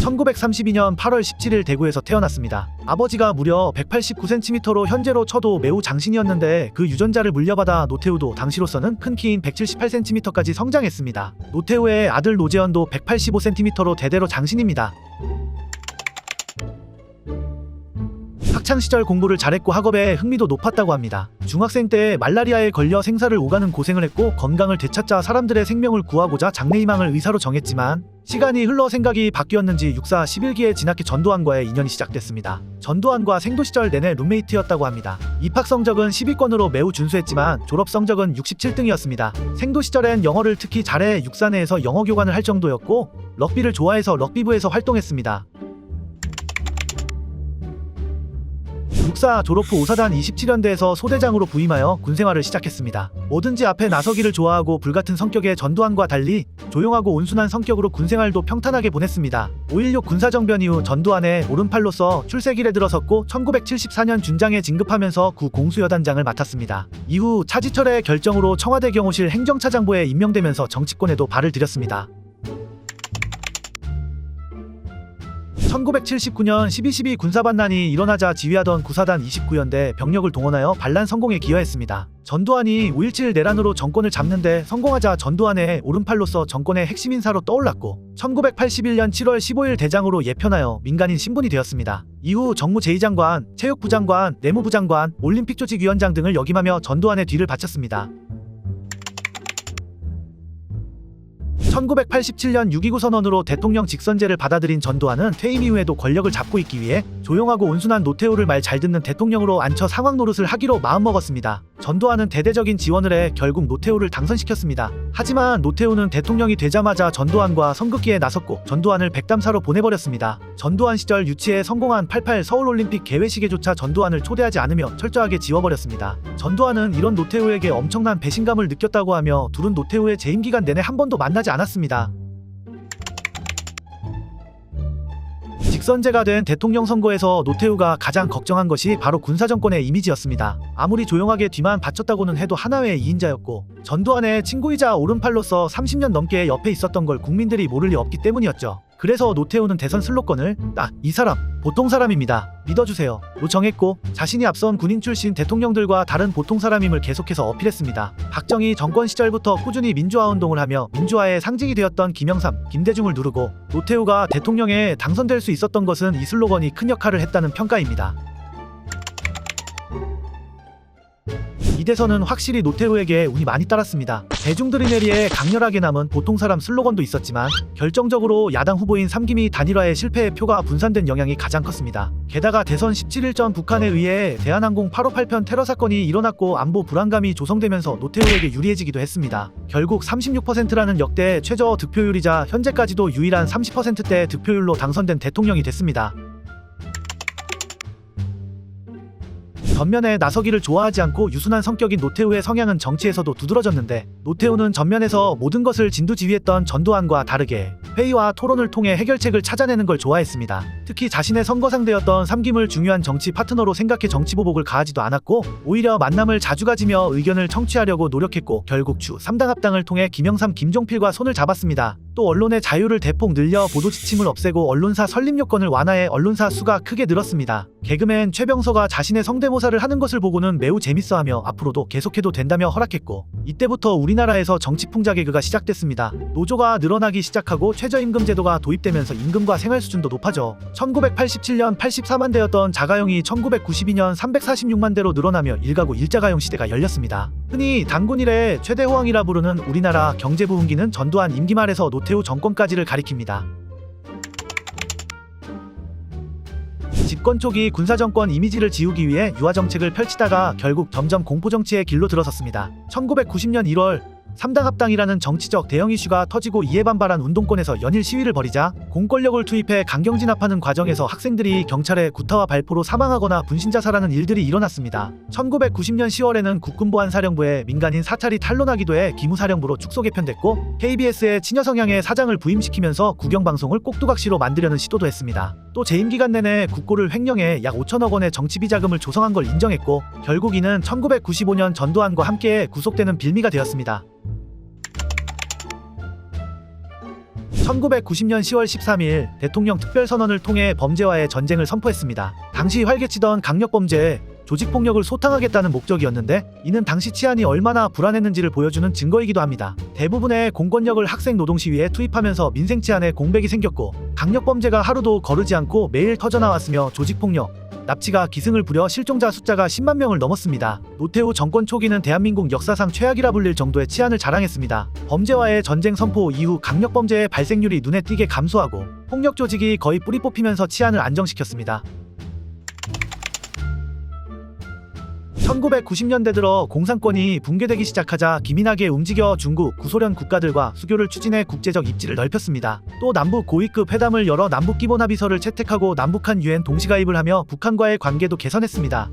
1932년 8월 17일 대구에서 태어났습니다. 아버지가 무려 189cm로 현재로 쳐도 매우 장신이었는데 그 유전자를 물려받아 노태우도 당시로서는 큰 키인 178cm까지 성장했습니다. 노태우의 아들 노재현도 185cm로 대대로 장신입니다. 학창시절 공부를 잘했고 학업에 흥미도 높았다고 합니다. 중학생 때 말라리아에 걸려 생사를 오가는 고생을 했고 건강을 되찾자 사람들의 생명을 구하고자 장래희망을 의사로 정했지만 시간이 흘러 생각이 바뀌었는지 육사 11기에 진학해 전두환과의 인연이 시작됐습니다. 전두환과 생도시절 내내 룸메이트였다고 합니다. 입학 성적은 10위권으로 매우 준수했지만 졸업 성적은 67등이었습니다. 생도시절엔 영어를 특히 잘해 육사 내에서 영어 교관을 할 정도였고 럭비를 좋아해서 럭비부에서 활동했습니다. 육사 졸업 후 오사단 27연대에서 소대장으로 부임하여 군생활을 시작했습니다. 뭐든지 앞에 나서기를 좋아하고 불같은 성격의 전두환과 달리 조용하고 온순한 성격으로 군생활도 평탄하게 보냈습니다. 5.16 군사정변 이후 전두환의 오른팔로서 출세길에 들어섰고 1974년 준장에 진급하면서 구 공수여단장을 맡았습니다. 이후 차지철의 결정으로 청와대 경호실 행정차장부에 임명되면서 정치권에도 발을 들였습니다. 1979년 12.12 군사반란이 일어나자 지휘하던 구사단 29연대 병력을 동원하여 반란 성공에 기여했습니다. 전두환이 5.17 내란으로 정권을 잡는데 성공하자 전두환의 오른팔로서 정권의 핵심 인사로 떠올랐고 1981년 7월 15일 대장으로 예편하여 민간인 신분이 되었습니다. 이후 정무 제2장관, 체육부 장관, 내무부 장관, 올림픽 조직위원장 등을 역임하며 전두환의 뒤를 바쳤습니다. 1987년 6.29 선언으로 대통령 직선제를 받아들인 전두환은 퇴임 이후에도 권력을 잡고 있기 위해 조용하고 온순한 노태우를 말 잘 듣는 대통령으로 앉혀 상황 노릇을 하기로 마음먹었습니다. 전두환은 대대적인 지원을 해 결국 노태우를 당선시켰습니다. 하지만 노태우는 대통령이 되자마자 전두환과 선긋기에 나섰고 전두환을 백담사로 보내버렸습니다. 전두환 시절 유치에 성공한 88 서울올림픽 개회식에조차 전두환을 초대하지 않으며 철저하게 지워버렸습니다. 전두환은 이런 노태우에게 엄청난 배신감을 느꼈다고 하며 둘은 노태우의 재임 기간 내내 한 번도 만나지 않았습니다. 직선제가 된 대통령 선거에서 노태우가 가장 걱정한 것이 바로 군사정권의 이미지였습니다. 아무리 조용하게 뒤만 바쳤다고는 해도 하나회의 2인자였고 전두환의 친구이자 오른팔로서 30년 넘게 옆에 있었던 걸 국민들이 모를 리 없기 때문이었죠. 그래서 노태우는 대선 슬로건을 이 사람 보통 사람입니다. 믿어주세요 로 정했고 자신이 앞선 군인 출신 대통령들과 다른 보통 사람임을 계속해서 어필했습니다. 박정희 정권 시절부터 꾸준히 민주화운동을 하며 민주화의 상징이 되었던 김영삼, 김대중을 누르고 노태우가 대통령에 당선될 수 있었던 것은 이 슬로건이 큰 역할을 했다는 평가입니다. 이 대선은 확실히 노태우에게 운이 많이 따랐습니다. 대중들이 내리에 강렬하게 남은 보통 사람 슬로건도 있었지만 결정적으로 야당 후보인 삼김이 단일화의 실패에 표가 분산된 영향이 가장 컸습니다. 게다가 대선 17일 전 북한에 의해 대한항공 858편 테러 사건이 일어났고 안보 불안감이 조성되면서 노태우에게 유리해지기도 했습니다. 결국 36%라는 역대 최저 득표율이자 현재까지도 유일한 30%대 득표율로 당선된 대통령이 됐습니다. 전면에 나서기를 좋아하지 않고 유순한 성격인 노태우의 성향은 정치에서도 두드러졌는데 노태우는 전면에서 모든 것을 진두지휘했던 전두환과 다르게 회의와 토론을 통해 해결책을 찾아내는 걸 좋아했습니다. 특히 자신의 선거 상대였던 삼김을 중요한 정치 파트너로 생각해 정치보복을 가하지도 않았고 오히려 만남을 자주 가지며 의견을 청취하려고 노력했고 결국 주 3당 합당을 통해 김영삼, 김종필과 손을 잡았습니다. 또 언론의 자유를 대폭 늘려 보도 지침을 없애고 언론사 설립 요건을 완화해 언론사 수가 크게 늘었습니다. 개그맨 최병서가 자신의 성대모사를 하는 것을 보고는 매우 재밌어하며 앞으로도 계속해도 된다며 허락했고 이때부터 우리나라에서 정치풍자 개그가 시작됐습니다. 노조가 늘어나기 시작하고 최저임금 제도가 도입되면서 임금과 생활 수준도 높아져 1987년 84만 대였던 자가용이 1992년 346만 대로 늘어나며 일가구 일자가용 시대가 열렸습니다. 흔히 단군 이래 최대 호황이라 부르는 우리나라 경제 부흥기는 전두환 임기 말에서 노태우 정권까지를 가리킵니다. 집권 초기 군사정권 이미지를 지우기 위해 유화정책을 펼치다가 결국 점점 공포정치의 길로 들어섰습니다. 1990년 1월 3당 합당이라는 정치적 대형 이슈가 터지고 이에 반발한 운동권에서 연일 시위를 벌이자 공권력을 투입해 강경 진압하는 과정에서 학생들이 경찰의 구타와 발포로 사망하거나 분신자살하는 일들이 일어났습니다. 1990년 10월에는 국군보안사령부에 민간인 사찰이 탄로나기도 해 기무사령부로 축소 개편됐고 KBS에 친여 성향의 사장을 부임시키면서 국영방송을 꼭두각시로 만들려는 시도도 했습니다. 또 재임 기간 내내 국고를 횡령해 약 5천억 원의 정치비 자금을 조성한 걸 인정했고 결국 이는 1995년 전두환과 함께 구속되는 빌미가 되었습니다. 1990년 10월 13일 대통령 특별선언을 통해 범죄와의 전쟁을 선포했습니다. 당시 활개치던 강력범죄에 조직폭력을 소탕하겠다는 목적이었는데 이는 당시 치안이 얼마나 불안했는지를 보여주는 증거이기도 합니다. 대부분의 공권력을 학생 노동시위에 투입하면서 민생 치안에 공백이 생겼고 강력범죄가 하루도 거르지 않고 매일 터져나왔으며 조직폭력, 납치가 기승을 부려 실종자 숫자가 10만 명을 넘었습니다. 노태우 정권 초기는 대한민국 역사상 최악이라 불릴 정도의 치안을 자랑했습니다. 범죄와의 전쟁 선포 이후 강력범죄의 발생률이 눈에 띄게 감소하고 폭력 조직이 거의 뿌리 뽑히면서 치안을 안정시켰습니다. 1990년대 들어 공산권이 붕괴되기 시작하자 기민하게 움직여 중국, 구소련 국가들과 수교를 추진해 국제적 입지를 넓혔습니다. 또 남북 고위급 회담을 열어 남북기본합의서를 채택하고 남북한 유엔 동시가입을 하며 북한과의 관계도 개선했습니다.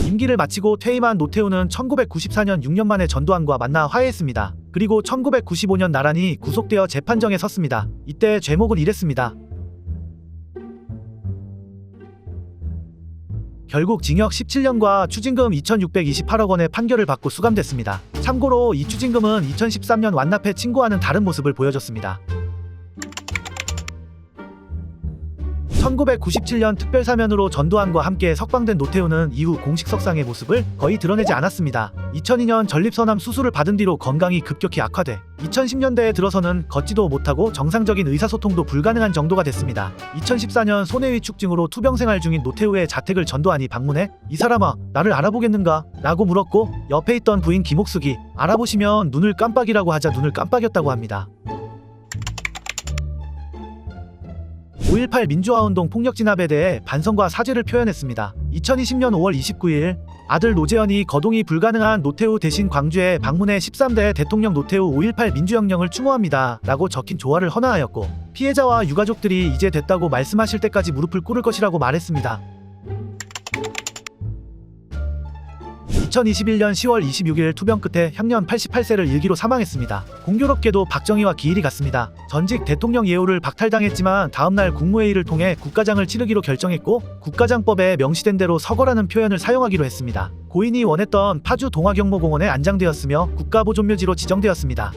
임기를 마치고 퇴임한 노태우는 1994년 6년 만에 전두환과 만나 화해했습니다. 그리고 1995년 나란히 구속되어 재판정에 섰습니다. 이때 죄목은 이랬습니다. 결국 징역 17년과 추징금 2,628억 원의 판결을 받고 수감됐습니다. 참고로 이 추징금은 2013년 완납해 친구와는 다른 모습을 보여줬습니다. 1997년 특별사면으로 전두환과 함께 석방된 노태우는 이후 공식 석상의 모습을 거의 드러내지 않았습니다. 2002년 전립선암 수술을 받은 뒤로 건강이 급격히 악화돼 2010년대에 들어서는 걷지도 못하고 정상적인 의사소통도 불가능한 정도가 됐습니다. 2014년 손해위축증으로 투병생활 중인 노태우의 자택을 전두환이 방문해 "이 사람아, 나를 알아보겠는가?" 라고 물었고 옆에 있던 부인 김옥숙이 "알아보시면 눈을 깜빡이라고 하자 눈을 깜빡였다고 합니다. 5.18 민주화운동 폭력 진압에 대해 반성과 사죄를 표현했습니다. 2020년 5월 29일 아들 노재현이 거동이 불가능한 노태우 대신 광주에 방문해 13대 대통령 노태우 5.18 민주혁명을 추모합니다 라고 적힌 조화를 헌화하였고 피해자와 유가족들이 이제 됐다고 말씀하실 때까지 무릎을 꿇을 것이라고 말했습니다. 2021년 10월 26일 투병 끝에 향년 88세를 일기로 사망했습니다. 공교롭게도 박정희와 기일이 같습니다. 전직 대통령 예우를 박탈당했지만 다음날 국무회의를 통해 국가장을 치르기로 결정했고 국가장법에 명시된 대로 서거라는 표현을 사용하기로 했습니다. 고인이 원했던 파주 동화경모공원에 안장되었으며 국가보존묘지로 지정되었습니다.